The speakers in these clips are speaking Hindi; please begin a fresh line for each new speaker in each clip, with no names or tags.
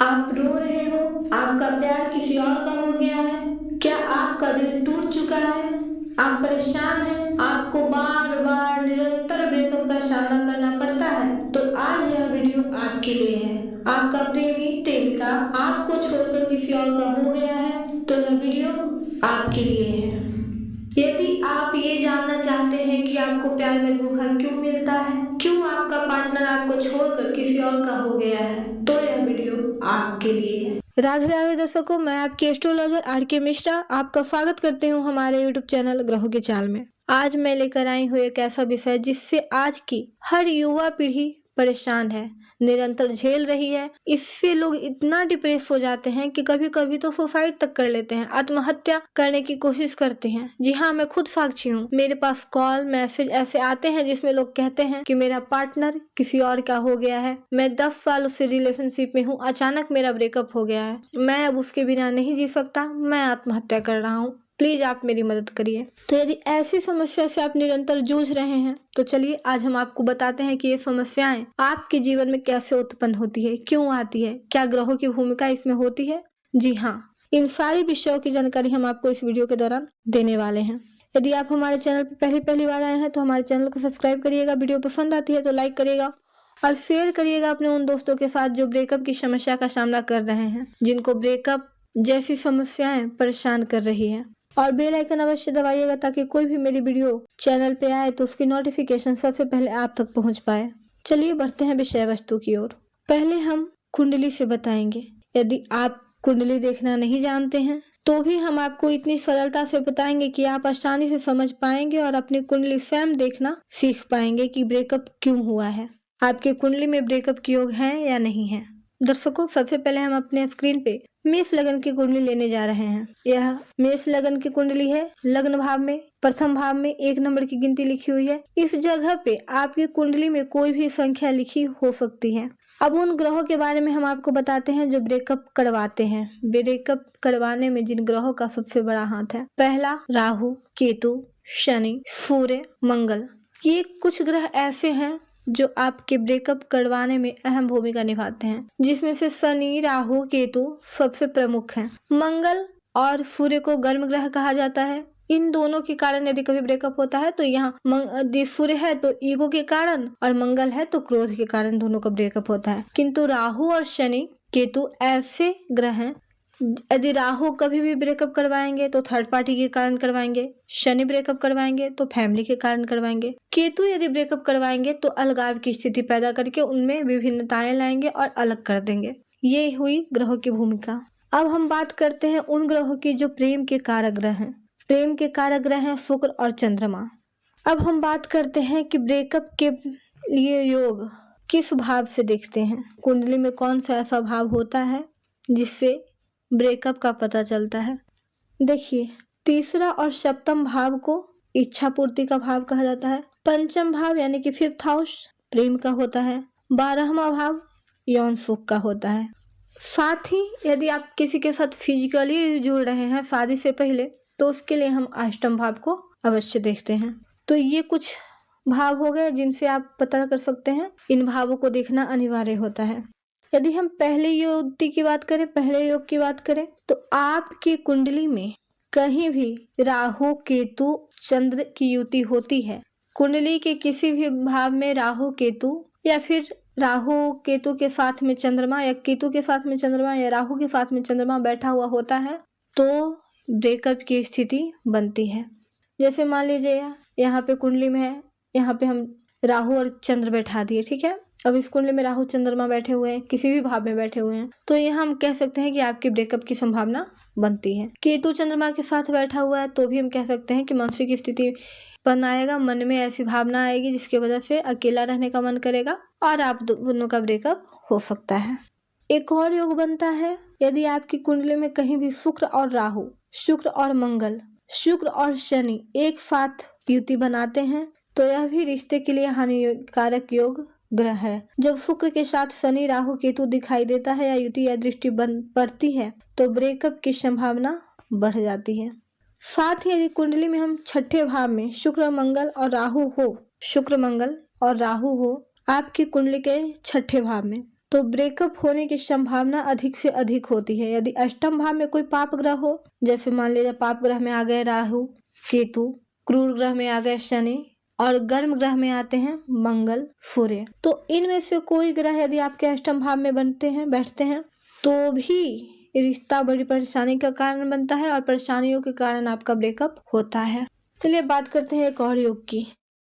आप रो रहे हो, आपका प्यार किसी और का हो गया है, क्या आपका दिल टूट चुका है, आप परेशान हैं, आपको बार बार निरंतर ब्रेकअप का सामना करना पड़ता है, तो आज यह वीडियो आपके लिए है। आपका प्रेमी प्रेमिका आपको छोड़कर किसी और का हो गया है, तो यह वीडियो आपके लिए है। यदि आप ये जानना चाहते हैं कि आपको प्यार में धोखा क्यों मिलता है, क्यों आपका पार्टनर आपको छोड़कर किसी और का हो गया है, तो यह वीडियो आपके लिए है। राधे राधे दर्शकों, मैं आपकी एस्ट्रोलॉजर आर.के. मिश्रा आपका स्वागत करती हूँ हमारे यूट्यूब चैनल ग्रहों के चाल में। आज मैं लेकर आई हूँ एक ऐसा विषय जिससे आज की हर युवा पीढ़ी परेशान है, निरंतर झेल रही है। इससे लोग इतना डिप्रेस हो जाते हैं कि कभी कभी तो सुसाइड तक कर लेते हैं, आत्महत्या करने की कोशिश करते हैं। जी हाँ, मैं खुद साक्षी हूँ। मेरे पास कॉल मैसेज ऐसे आते हैं जिसमें लोग कहते हैं कि मेरा पार्टनर किसी और का हो गया है, मैं 10 सालों से रिलेशनशिप में हूँ, अचानक मेरा ब्रेकअप हो गया है, मैं अब उसके बिना नहीं जी सकता, मैं आत्महत्या कर रहा हूँ, प्लीज आप मेरी मदद करिए। तो यदि ऐसी समस्या से आप निरंतर जूझ रहे हैं तो चलिए आज हम आपको बताते हैं कि ये समस्याएं आपके जीवन में कैसे उत्पन्न होती है, क्यों आती है, क्या ग्रहों की भूमिका इसमें होती है। जी हाँ, इन सारी विषयों की जानकारी हम आपको इस वीडियो के दौरान देने वाले हैं। यदि आप हमारे चैनल पर पहली बार आए हैं तो हमारे चैनल को सब्सक्राइब करिएगा, वीडियो पसंद आती है तो लाइक करिएगा और शेयर करिएगा अपने उन दोस्तों के साथ जो ब्रेकअप की समस्या का सामना कर रहे हैं, जिनको ब्रेकअप जैसी समस्याएं परेशान कर रही है। और बेल आइकन अवश्य दबाइएगा ताकि कोई भी मेरी वीडियो चैनल पे आए तो उसकी नोटिफिकेशन सबसे पहले आप तक पहुंच पाए। चलिए बढ़ते हैं विषय वस्तु की ओर। पहले हम कुंडली से बताएंगे। यदि आप कुंडली देखना नहीं जानते हैं तो भी हम आपको इतनी सरलता से बताएंगे कि आप आसानी से समझ पाएंगे और अपनी कुंडली स्वयं देखना सीख पाएंगे कि ब्रेकअप क्यों हुआ है, आपकी कुंडली में ब्रेकअप के योग है या नहीं है। दर्शकों, सबसे पहले हम अपने स्क्रीन पे मेष लगन की कुंडली लेने जा रहे हैं। यह मेष लगन की कुंडली है। लग्न भाव में प्रथम भाव में 1 नंबर की गिनती लिखी हुई है। इस जगह पे आपकी कुंडली में कोई भी संख्या लिखी हो सकती है। अब उन ग्रहों के बारे में हम आपको बताते हैं जो ब्रेकअप करवाते हैं। ब्रेकअप करवाने में जिन ग्रहों का सबसे बड़ा हाथ है, पहला राहु, केतु, शनि, सूर्य, मंगल। ये कुछ ग्रह ऐसे हैं जो आपके ब्रेकअप करवाने में अहम भूमिका निभाते हैं, जिसमें से शनि, राहु, केतु सबसे प्रमुख हैं। मंगल और सूर्य को गर्म ग्रह कहा जाता है। इन दोनों के कारण यदि कभी ब्रेकअप होता है तो यहाँ सूर्य है तो ईगो के कारण और मंगल है तो क्रोध के कारण दोनों का ब्रेकअप होता है। किंतु राहु और शनि, केतु ऐसे ग्रह हैं, यदि राहु कभी भी ब्रेकअप करवाएंगे तो थर्ड पार्टी के कारण करवाएंगे, शनि ब्रेकअप करवाएंगे तो फैमिली के कारण करवाएंगे, केतु यदि ब्रेकअप करवाएंगे तो अलगाव की स्थिति पैदा करके उनमें विभिन्नताएं लाएंगे और अलग कर देंगे। ये हुई ग्रहों की भूमिका। अब हम बात करते हैं उन ग्रहों की जो प्रेम के कारक ग्रह हैं। प्रेम के कारक ग्रह हैं शुक्र और चंद्रमा। अब हम बात करते हैं कि ब्रेकअप के लिए योग किस भाव से देखते हैं, कुंडली में कौन सा ऐसा भाव होता है जिससे ब्रेकअप का पता चलता है। देखिए, तीसरा और सप्तम भाव को इच्छा पूर्ति का भाव कहा जाता है। पंचम भाव यानी कि 5th हाउस प्रेम का होता है। 12वां भाव यौन सुख का होता है। साथ ही यदि आप किसी के साथ फिजिकली जुड़ रहे हैं शादी से पहले तो उसके लिए हम अष्टम भाव को अवश्य देखते हैं। तो ये कुछ भाव हो गए जिनसे आप पता कर सकते हैं। इन भावों को देखना अनिवार्य होता है। यदि हम पहले योग की बात करें तो आपकी कुंडली में कहीं भी राहु, केतु, चंद्र की युति होती है, कुंडली के किसी भी भाव में राहु, केतु या फिर राहु केतु के साथ में चंद्रमा या केतु के साथ में चंद्रमा या राहु के साथ में चंद्रमा बैठा हुआ होता है तो ब्रेकअप की स्थिति बनती है। जैसे मान लीजिए यहाँ पे कुंडली में है, यहाँ पे हम राहु और चंद्र बैठा दिए, ठीक है। अब इस कुंडली में राहु चंद्रमा बैठे हुए हैं, किसी भी भाव में बैठे हुए हैं, तो यहाँ हम कह सकते हैं कि आपके ब्रेकअप की संभावना बनती है। केतु चंद्रमा के साथ बैठा हुआ है तो भी हम कह सकते हैं कि मानसिक स्थिति बनाएगा, मन में ऐसी भावना आएगी जिसकी वजह से अकेला रहने का मन करेगा और आप दोनों का ब्रेकअप हो सकता है। एक और योग बनता है यदि आपकी कुंडली में कहीं भी शुक्र और राहु, शुक्र और मंगल, शुक्र और शनि एक साथ युति बनाते हैं तो यह भी रिश्ते के लिए हानिकारक योग ग्रह है। जब शुक्र के साथ शनि, राहु, केतु दिखाई देता है या युति या दृष्टि बन पड़ती है तो ब्रेकअप की संभावना बढ़ जाती है। साथ ही यदि कुंडली में हम छठे भाव में शुक्र, मंगल और राहु हो, शुक्र, मंगल और राहु हो आपकी कुंडली के छठे भाव में तो ब्रेकअप होने की संभावना अधिक से अधिक होती है। यदि अष्टम भाव में कोई पाप ग्रह हो, जैसे मान लीजिए पाप ग्रह में आ गए राहु केतु, क्रूर ग्रह में आ गए शनि और गर्म ग्रह में आते हैं मंगल सूर्य, तो इनमें से कोई ग्रह यदि आपके अष्टम भाव में बैठते हैं तो भी रिश्ता बड़ी परेशानी का कारण बनता है और परेशानियों के कारण आपका ब्रेकअप होता है। चलिए बात करते हैं एक और योग की।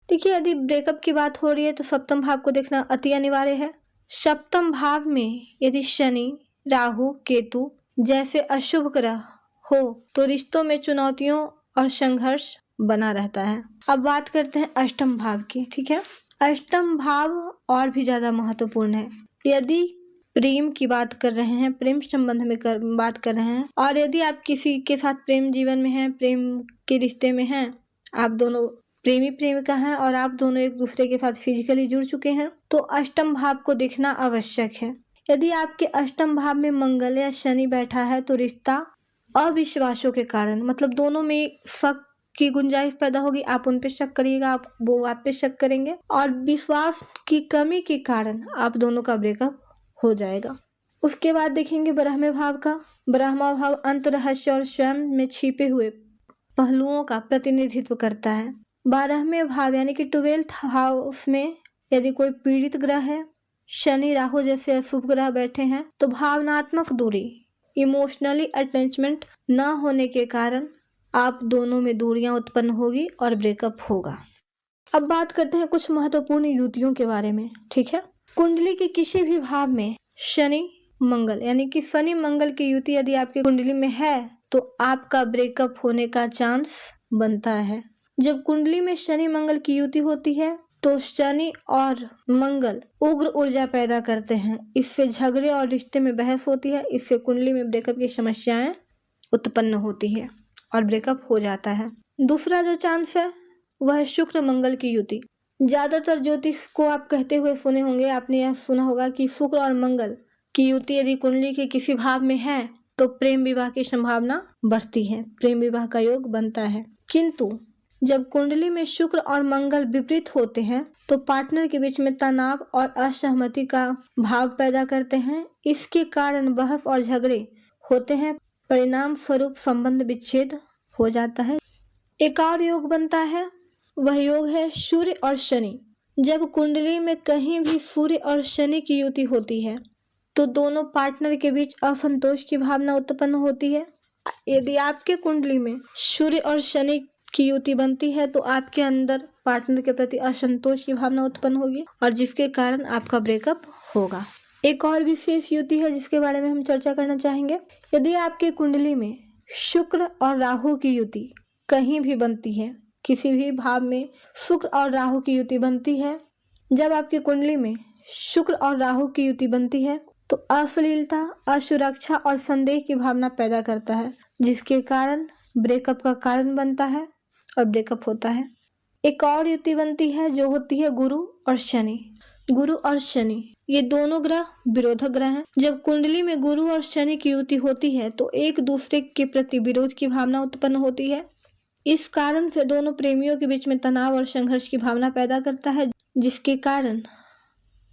देखिए, यदि ब्रेकअप की बात हो रही है तो सप्तम भाव को देखना अति अनिवार्य है। सप्तम भाव में यदि शनि, राहु, केतु जैसे अशुभ ग्रह हो तो रिश्तों में चुनौतियों और संघर्ष बना रहता है। अब बात करते हैं अष्टम भाव की। ठीक है, अष्टम भाव और भी ज्यादा महत्वपूर्ण है। यदि प्रेम की बात कर रहे हैं, प्रेम संबंध में बात कर रहे हैं और यदि आप किसी के साथ प्रेम जीवन में हैं, प्रेम के रिश्ते में हैं, आप दोनों प्रेमी प्रेमिका हैं और आप दोनों एक दूसरे के साथ फिजिकली जुड़ चुके हैं, तो अष्टम भाव को देखना आवश्यक है। यदि आपके अष्टम भाव में मंगल या शनि बैठा है तो रिश्ता अविश्वासों के कारण, मतलब दोनों में शक की गुंजाइश पैदा होगी। आप उन पे शक करिएगा, वो आप पे शक करेंगे और विश्वास की कमी के कारण आप दोनों का ब्रेकअप हो जाएगा। उसके बाद देखेंगे ब्रह्म भाव का। ब्रह्म भाव अंत रहस्य और स्वयं में छिपे हुए पहलुओं का प्रतिनिधित्व करता है। 12वें भाव यानी कि 12th हाउस में यदि कोई पीड़ित ग्रह है, शनि राहु जैसे अशुभ ग्रह बैठे हैं, तो भावनात्मक दूरी, इमोशनली अटैचमेंट न होने के कारण आप दोनों में दूरियां उत्पन्न होगी और ब्रेकअप होगा। अब बात करते हैं कुछ महत्वपूर्ण युतियों के बारे में। ठीक है, कुंडली के किसी भी भाव में शनि मंगल यानी कि शनि मंगल की युति यदि आपकी कुंडली में है तो आपका ब्रेकअप होने का चांस बनता है। जब कुंडली में शनि मंगल की युति होती है तो शनि और मंगल उग्र ऊर्जा पैदा करते हैं। इससे झगड़े और रिश्ते में बहस होती है। इससे कुंडली में ब्रेकअप की समस्याएं उत्पन्न होती है और ब्रेकअप हो जाता है। दूसरा जो चांस है वह है शुक्र मंगल की युति। ज्यादातर ज्योतिष को आप कहते हुए सुने होंगे, आपने यह सुना होगा कि शुक्र और मंगल की युति यदि कुंडली के किसी भाव में है तो प्रेम विवाह की संभावना बढ़ती है, प्रेम विवाह का योग बनता है। किंतु जब कुंडली में शुक्र और मंगल विपरीत होते हैं तो पार्टनर के बीच में तनाव और असहमति का भाव पैदा करते हैं। इसके कारण बहस और झगड़े होते हैं, परिणाम स्वरूप संबंध विच्छेद हो जाता है। एक और योग बनता है, वह योग है सूर्य और शनि। जब कुंडली में कहीं भी सूर्य और शनि की युति होती है तो दोनों पार्टनर के बीच असंतोष की भावना उत्पन्न होती है। यदि आपके कुंडली में सूर्य और शनि की युति बनती है तो आपके अंदर पार्टनर के प्रति असंतोष की भावना उत्पन्न होगी और जिसके कारण आपका ब्रेकअप होगा। एक और विशेष युति है जिसके बारे में हम चर्चा करना चाहेंगे। यदि आपके कुंडली में शुक्र और राहु की युति कहीं भी बनती है, किसी भी भाव में शुक्र और राहु की युति बनती है, जब आपकी कुंडली में शुक्र और राहु की युति बनती है तो अश्लीलता, असुरक्षा और संदेह की भावना पैदा करता है, जिसके कारण ब्रेकअप का कारण बनता है और ब्रेकअप होता है। एक और युति बनती है जो होती है गुरु और शनि। गुरु और शनि ये दोनों ग्रह विरोधक ग्रह हैं। जब कुंडली में गुरु और शनि की युति होती है तो एक दूसरे के प्रति विरोध की भावना उत्पन्न होती है। इस कारण से दोनों प्रेमियों के बीच में तनाव और संघर्ष की भावना पैदा करता है, जिसके कारण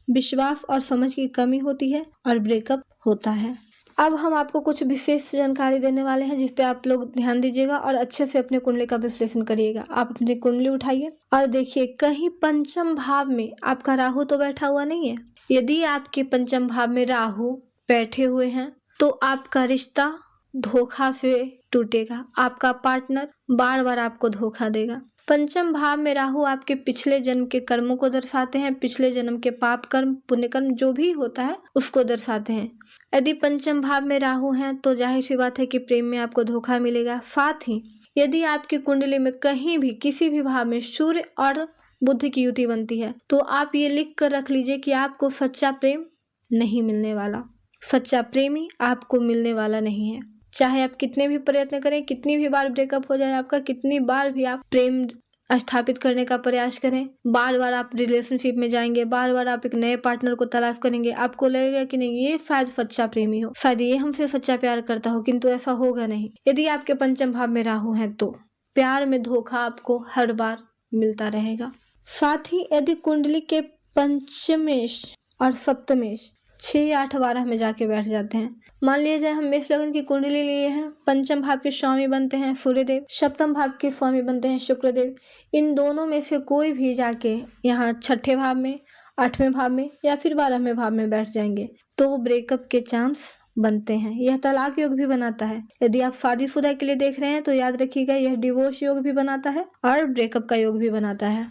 विश्वास और समझ की कमी होती है और ब्रेकअप होता है। अब हम आपको कुछ विशेष जानकारी देने वाले हैं जिस पे आप लोग ध्यान दीजिएगा और अच्छे से अपने कुंडली का विश्लेषण करिएगा। आप अपनी कुंडली उठाइए और देखिए कहीं पंचम भाव में आपका राहु तो बैठा हुआ नहीं है। यदि आपके पंचम भाव में राहु बैठे हुए हैं तो आपका रिश्ता धोखा से टूटेगा। आपका पार्टनर बार बार आपको धोखा देगा। पंचम भाव में राहु आपके पिछले जन्म के कर्मों को दर्शाते हैं। पिछले जन्म के पाप कर्म, पुण्य कर्म जो भी होता है उसको दर्शाते हैं। यदि पंचम भाव में राहु हैं तो जाहिर सी बात है कि प्रेम में आपको धोखा मिलेगा। साथ ही यदि आपकी कुंडली में कहीं भी किसी भी भाव में सूर्य और बुध की युति बनती है तो आप ये लिख कर रख लीजिए कि आपको सच्चा प्रेम नहीं मिलने वाला। सच्चा प्रेमी आपको मिलने वाला नहीं है। चाहे आप कितने भी प्रयत्न करें, कितनी भी बार ब्रेकअप हो जाए आपका, कितनी बार भी आप प्रेम स्थापित करने का प्रयास करें, बार बार आप रिलेशनशिप में जाएंगे, बार बार आप एक नए पार्टनर को तलाश करेंगे, आपको लगेगा कि नहीं ये शायद सच्चा प्रेमी हो, शायद ये हमसे सच्चा प्यार करता हो, किंतु ऐसा होगा नहीं। यदि आपके पंचम भाव में राहु है तो प्यार में धोखा आपको हर बार मिलता रहेगा। साथ ही यदि कुंडली के पंचमेश और सप्तमेश 6 या 8 12 में जाके बैठ जाते हैं। मान लिया जाए हम मेष लग्न की कुंडली लिए हैं, पंचम भाव के स्वामी बनते हैं सूर्यदेव, सप्तम भाव के स्वामी बनते हैं शुक्रदेव। इन दोनों में से कोई भी जाके यहाँ 6ठे भाव में, 8वें भाव में या फिर 12वें भाव में बैठ जाएंगे तो ब्रेकअप के चांस बनते हैं। यह तलाक योग भी बनाता है। यदि आप शादीशुदा के लिए देख रहे हैं तो याद रखिएगा यह डिवोर्स योग भी बनाता है और ब्रेकअप का योग भी बनाता है।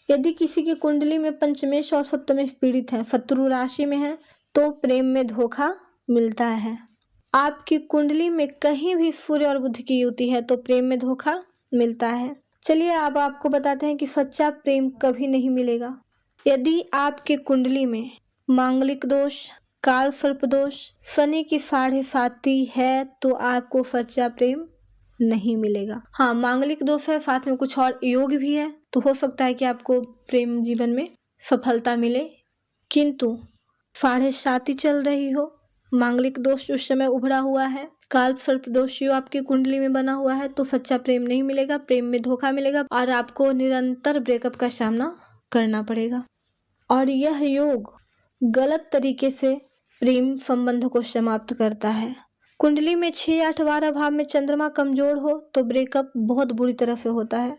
यदि किसी की कुंडली में पंचमेश और सप्तमेश पीड़ित है, शत्रु राशि में है, तो प्रेम में धोखा मिलता है। आपकी कुंडली में कहीं भी सूर्य और बुध की युति है तो प्रेम में धोखा मिलता है। चलिए अब आपको बताते हैं कि सच्चा प्रेम कभी नहीं मिलेगा। यदि आपकी कुंडली में मांगलिक दोष, काल सर्प दोष, शनि की 7.5 है तो आपको सच्चा प्रेम नहीं मिलेगा। हाँ, मांगलिक दोष है, साथ में कुछ और योग भी है, तो हो सकता है कि आपको प्रेम जीवन में सफलता मिले, किंतु 7.5 चल रही हो, मांगलिक दोष उस समय उभरा हुआ है, काल सर्प दोष आपकी कुंडली में बना हुआ है, तो सच्चा प्रेम नहीं मिलेगा, प्रेम में धोखा मिलेगा और आपको निरंतर ब्रेकअप का सामना करना पड़ेगा। और यह योग गलत तरीके से प्रेम संबंध को समाप्त करता है। कुंडली में 6 8 12 भाव में चंद्रमा कमजोर हो तो ब्रेकअप बहुत बुरी तरह से होता है।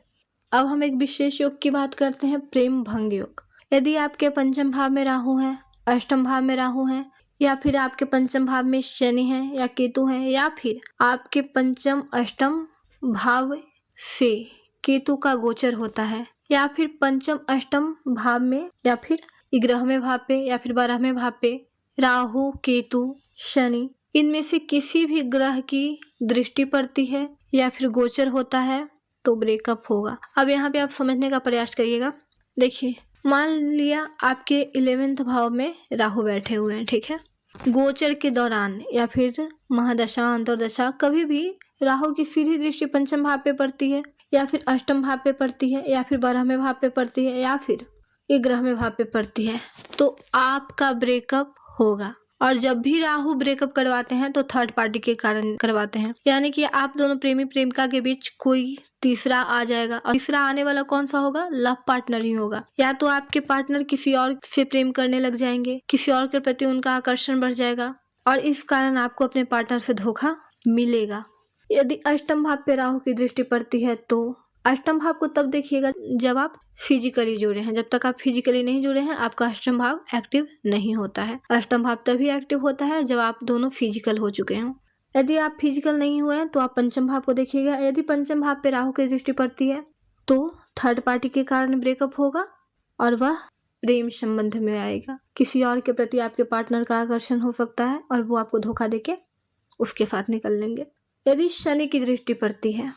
अब हम एक विशेष योग की बात करते हैं, प्रेम भंग योग। यदि आपके पंचम भाव में राहु है, अष्टम भाव में राहु है, या फिर आपके पंचम भाव में शनि है या केतु है, या फिर आपके पंचम अष्टम भाव से केतु का गोचर होता है, या फिर पंचम अष्टम भाव में या फिर 11वें भाव पे या फिर 12वें भाव पे राहु, केतु, शनि, इनमें से किसी भी ग्रह की दृष्टि पड़ती है या फिर गोचर होता है तो ब्रेकअप होगा। अब यहाँ पे आप समझने का प्रयास करिएगा। देखिए, मान लिया आपके 11वें भाव में राहु बैठे हुए हैं, ठीक है। गोचर के दौरान या फिर महादशा अंतरदशा कभी भी राहु की सीधी दृष्टि पंचम भाव पे पड़ती है या फिर अष्टम भाव पे पड़ती है या फिर 12वें भाव पे पड़ती है या फिर 11वें भाव पे पड़ती है तो आपका ब्रेकअप होगा। और जब भी राहु ब्रेकअप करवाते हैं तो थर्ड पार्टी के कारण करवाते हैं, यानी कि आप दोनों प्रेमी प्रेमिका के बीच कोई तीसरा आ जाएगा और तीसरा आने वाला कौन सा होगा? लव पार्टनर ही होगा। या तो आपके पार्टनर किसी और से प्रेम करने लग जाएंगे, किसी और के प्रति उनका आकर्षण बढ़ जाएगा और इस कारण आपको अपने पार्टनर से धोखा मिलेगा। यदि अष्टम भाव पे राहु की दृष्टि पड़ती है तो अष्टम भाव को तब देखिएगा जब आप फिजिकली जुड़े हैं। जब तक आप फिजिकली नहीं जुड़े हैं आपका अष्टम भाव एक्टिव नहीं होता है। अष्टम भाव तभी एक्टिव होता है जब आप दोनों फिजिकल हो चुके हों। यदि आप फिजिकल नहीं हुए हैं तो आप पंचम भाव को देखिएगा। यदि पंचम भाव पे राहु की दृष्टि पड़ती है तो थर्ड पार्टी के कारण ब्रेकअप होगा और वह प्रेम संबंध में आएगा। किसी और के प्रति आपके पार्टनर का आकर्षण हो सकता है और वो आपको धोखा देके उसके साथ निकल लेंगे। यदि शनि की दृष्टि पड़ती है,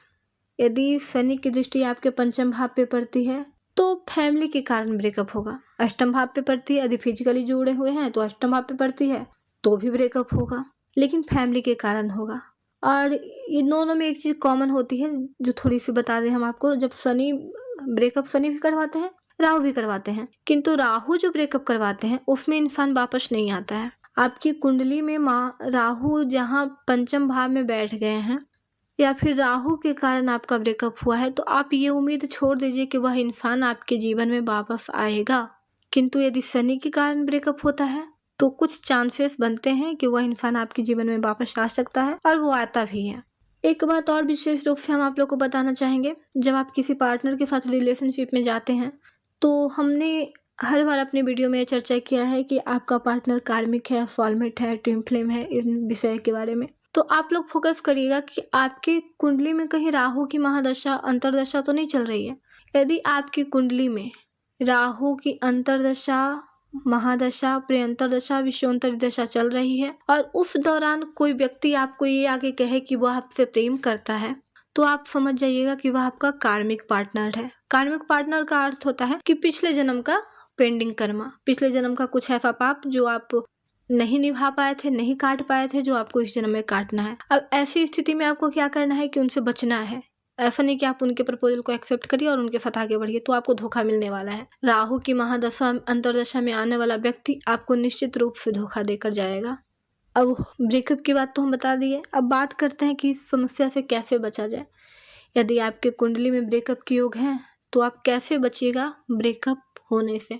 यदि शनि की दृष्टि आपके पंचम भाव पे पड़ती है तो फैमिली के कारण ब्रेकअप होगा। अष्टम भाव पे पड़ती है, यदि फिजिकली जुड़े हुए हैं तो अष्टम भाव पे पड़ती है तो भी ब्रेकअप होगा, लेकिन फैमिली के कारण होगा। और इन दोनों में एक चीज़ कॉमन होती है जो थोड़ी सी बता दें हम आपको। जब शनि ब्रेकअप शनि भी करवाते हैं, राहु भी करवाते हैं, किंतु राहु जो ब्रेकअप करवाते हैं उसमें इंसान वापस नहीं आता है। आपकी कुंडली में राहु जहाँ पंचम भाव में बैठ गए हैं या फिर राहु के कारण आपका ब्रेकअप हुआ है तो आप ये उम्मीद छोड़ दीजिए कि वह इंसान आपके जीवन में वापस आएगा। किंतु यदि शनि के कारण ब्रेकअप होता है तो कुछ चांसेस बनते हैं कि वह इंसान आपके जीवन में वापस आ सकता है और वो आता भी है। एक बात और विशेष रूप से हम आप लोग को बताना चाहेंगे, जब आप किसी पार्टनर के साथ रिलेशनशिप में जाते हैं तो हमने हर बार अपने वीडियो में चर्चा किया है कि आपका पार्टनर कार्मिक है, सोलमेट है, ट्विन फ्लेम है, इन विषय के बारे में। तो आप लोग फोकस करिएगा कि आपकी कुंडली में कहीं राहु की महादशा अंतरदशा तो नहीं चल रही है। यदि आपकी कुंडली में राहु की अंतरदशा, महादशा, प्रियंतरदशा, विषयोत्तरी दशा चल रही है और उस दौरान कोई व्यक्ति आपको ये आगे कहे कि वह आपसे प्रेम करता है तो आप समझ जाइएगा कि वह आपका कार्मिक पार्टनर है। कार्मिक पार्टनर का अर्थ होता है कि पिछले जन्म का पेंडिंग कर्मा, पिछले जन्म का कुछ ऐसा पाप जो आप नहीं निभा पाए थे, नहीं काट पाए थे, जो आपको इस जन्म में काटना है। अब ऐसी स्थिति में आपको क्या करना है कि उनसे बचना है। ऐसा नहीं कि आप उनके प्रपोजल को एक्सेप्ट करिए और उनके साथ आगे बढ़िए, तो आपको धोखा मिलने वाला है। राहु की महादशा अंतरदशा में आने वाला व्यक्ति आपको निश्चित रूप से धोखा देकर जाएगा। अब ब्रेकअप की बात तो हम बता दिए, अब बात करते हैं कि समस्या से कैसे बचा जाए। यदि आपके कुंडली में ब्रेकअप के योग हैं तो आप कैसे बचिएगा ब्रेकअप होने से।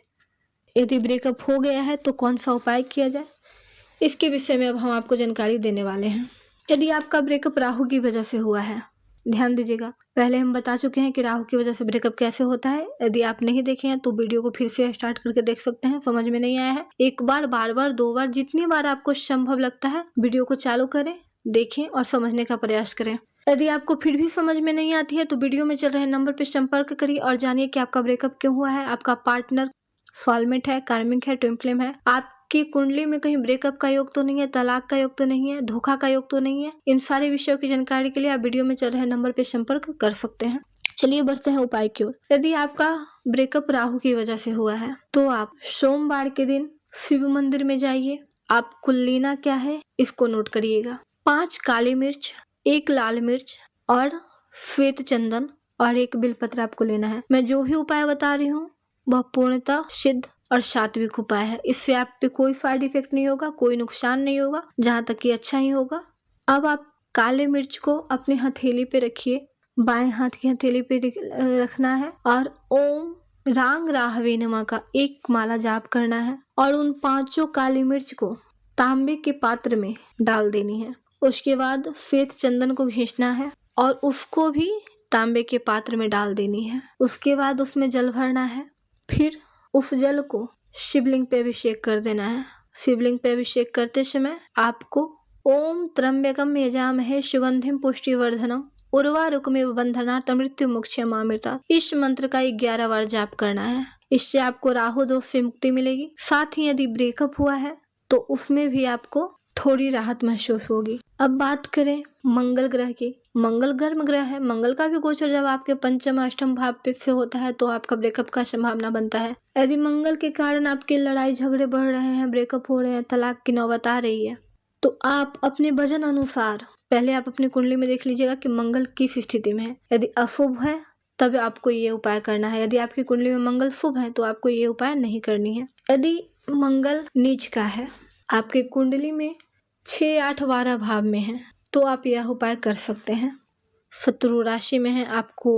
यदि ब्रेकअप हो गया है तो कौन सा उपाय किया जाए। इसके विषय में अब हम आपको जानकारी देने वाले हैं। यदि आपका ब्रेकअप राहु की वजह से हुआ है, ध्यान दीजिएगा, पहले हम बता चुके हैं कि राहु की वजह से ब्रेकअप कैसे होता है। यदि आप नहीं देखे हैं तो वीडियो को फिर से स्टार्ट करके देख सकते हैं। समझ में नहीं आया है, एक बार, बार बार, 2 बार, जितनी बार आपको संभव लगता है वीडियो को चालू करें, देखें और समझने का प्रयास करें। यदि आपको फिर भी समझ में नहीं आती है तो वीडियो में चल रहे नंबर पर संपर्क करिए और जानिए कि आपका ब्रेकअप क्यों हुआ है। आपका पार्टनर सॉलमेट है, कार्मिक है, ट्विन फ्लेम है, आपकी कुंडली में कहीं ब्रेकअप का योग तो नहीं है, तलाक का योग तो नहीं है, धोखा का योग तो नहीं है। इन सारे विषयों की जानकारी के लिए आप वीडियो में चल रहे नंबर पर संपर्क कर सकते हैं। चलिए बढ़ते हैं उपाय की ओर। यदि आपका ब्रेकअप राहु की वजह से हुआ है तो आप सोमवार के दिन शिव मंदिर में जाइए। आपको लेना क्या है इसको नोट करिएगा। 5 काली मिर्च, 1 लाल मिर्च और श्वेत चंदन और 1 बिलपत्र आपको लेना है। मैं जो भी उपाय बता रही हूँ वह पूर्णतः सिद्ध और सात्विक उपाय है। इससे आप पे कोई साइड इफेक्ट नहीं होगा, कोई नुकसान नहीं होगा, जहाँ तक कि अच्छा ही होगा। अब आप काले मिर्च को अपने हथेली पे रखिए, बाएं हाथ की हथेली पे रखना है और ओम रांग राहवे नमः का 1 माला जाप करना है और उन 5 काली मिर्च को तांबे के पात्र में डाल देनी है। उसके बाद श्वेत चंदन को घिसना है और उसको भी तांबे के पात्र में डाल देनी है। उसके बाद उसमें जल भरना है, फिर उस जल को शिवलिंग पे अभिषेक कर देना है। शिवलिंग पे अभिषेक करते समय आपको ओम त्र्यंबकम यजामहे सुगंधिम पुष्टिवर्धनम उर्वारुकमेव बंधनात् मृत्यु मोक्षयमामृता, इस मंत्र का 11 बार जाप करना है। इससे आपको राहु दोष से मुक्ति मिलेगी। साथ ही यदि ब्रेकअप हुआ है तो उसमें भी आपको थोड़ी राहत महसूस होगी। अब बात करें मंगल ग्रह की। मंगल गर्म ग्रह है। मंगल का भी गोचर जब आपके पंचम अष्टम भाव पे होता है तो आपका ब्रेकअप का संभावना बनता है। यदि मंगल के कारण आपके लड़ाई झगड़े बढ़ रहे हैं, ब्रेकअप हो रहे हैं, तलाक की नौबत आ रही है, तो आप अपने वजन अनुसार पहले आप अपनी कुंडली में देख लीजिएगा कि मंगल किस स्थिति में है। यदि अशुभ है तब आपको ये उपाय करना है। यदि आपकी कुंडली में मंगल शुभ है तो आपको ये उपाय नहीं करनी है। यदि मंगल नीच का है, आपकी कुंडली में 6, 8, 12 भाव में है तो आप यह उपाय कर सकते हैं। शत्रु राशि में है, आपको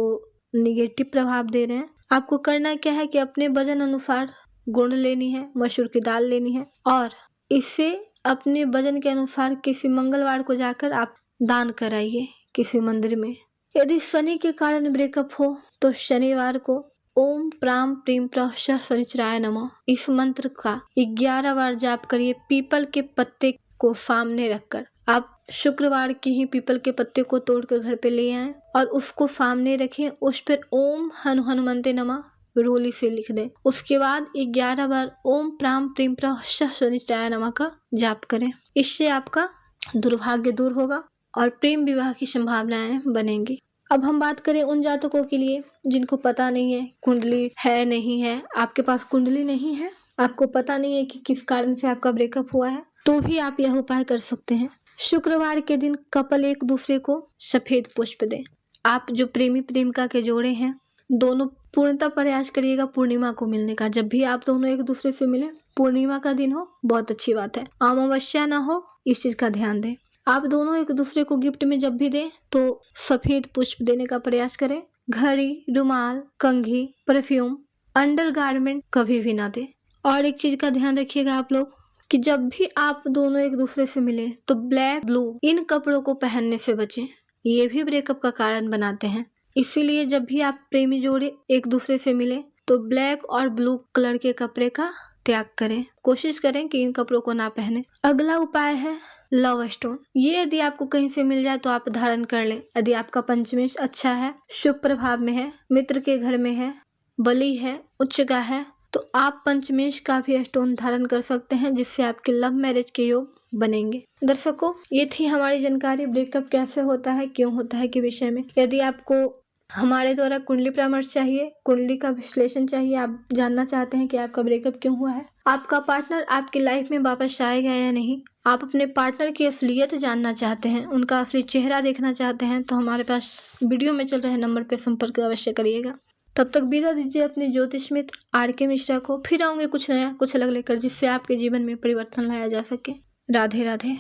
निगेटिव प्रभाव दे रहे हैं, आपको करना क्या है कि अपने वजन अनुसार गुड़ लेनी है, मसूर की दाल लेनी है और इसे अपने वजन के अनुसार किसी मंगलवार को जाकर आप दान कराइए किसी मंदिर में। यदि शनि के कारण ब्रेकअप हो तो शनिवार को ओम प्राम प्रीम प्रः शनिचराय नमः इस मंत्र का 11 बार जाप करिए। पीपल के पत्ते को सामने रखकर आप शुक्रवार की ही पीपल के पत्ते को तोड़कर घर पे ले आएं और उसको सामने रखें। उस पर ओम हनुमंते नमः रोली से लिख दें। उसके बाद 11 बार ओम प्राम प्रीम प्रः शनिचराय नमः का जाप करें। इससे आपका दुर्भाग्य दूर होगा और प्रेम विवाह की संभावनाएं बनेंगी। अब हम बात करें उन जातकों के लिए जिनको पता नहीं है कुंडली है नहीं है। आपके पास कुंडली नहीं है, आपको पता नहीं है कि किस कारण से आपका ब्रेकअप हुआ है, तो भी आप यह उपाय कर सकते हैं। शुक्रवार के दिन कपल एक दूसरे को सफेद पुष्प दें। आप जो प्रेमी प्रेमिका के जोड़े हैं दोनों पूर्णतः प्रयास करिएगा पूर्णिमा को मिलने का। जब भी आप दोनों एक दूसरे से मिले, पूर्णिमा का दिन हो, बहुत अच्छी बात है, अमावस्या ना हो, इस चीज का ध्यान दें। आप दोनों एक दूसरे को गिफ्ट में जब भी दें तो सफेद पुष्प देने का प्रयास करें। घड़ी, रुमाल, कंघी, परफ्यूम, अंडरगारमेंट कभी भी ना दें। और एक चीज का ध्यान रखिएगा आप लोग कि जब भी आप दोनों एक दूसरे से मिले तो ब्लैक, ब्लू इन कपड़ों को पहनने से बचें। ये भी ब्रेकअप का कारण बनाते हैं। इसीलिए जब भी आप प्रेमी जोड़े एक दूसरे से मिले तो ब्लैक और ब्लू कलर के कपड़े का त्याग करें। कोशिश करें कि इन कपड़ों को ना पहने। अगला उपाय है लव स्टोन। ये यदि आपको कहीं से मिल जाए तो आप धारण कर लें। यदि आपका पंचमेश अच्छा है, शुभ प्रभाव में है, मित्र के घर में है, बली है, उच्चगा है, तो आप पंचमेश का भी स्टोन धारण कर सकते हैं, जिससे आपके लव मैरिज के योग बनेंगे। दर्शकों, ये थी हमारी जानकारी ब्रेकअप कैसे होता है, क्यों होता है के विषय में। यदि आपको हमारे द्वारा कुंडली परामर्श चाहिए, कुंडली का विश्लेषण चाहिए, आप जानना चाहते हैं कि आपका ब्रेकअप क्यों हुआ है, आपका पार्टनर आपकी लाइफ में वापस आएगा या नहीं, आप अपने पार्टनर की असलियत जानना चाहते हैं, उनका असली चेहरा देखना चाहते हैं, तो हमारे पास वीडियो में चल रहे नंबर पर संपर्क अवश्य करिएगा। तब तक विदा दीजिए अपने ज्योतिष मित्र RK मिश्रा को। फिर आऊंगे कुछ नया, कुछ अलग लेकर, जिससे आपके जीवन में परिवर्तन लाया जा सके। राधे राधे।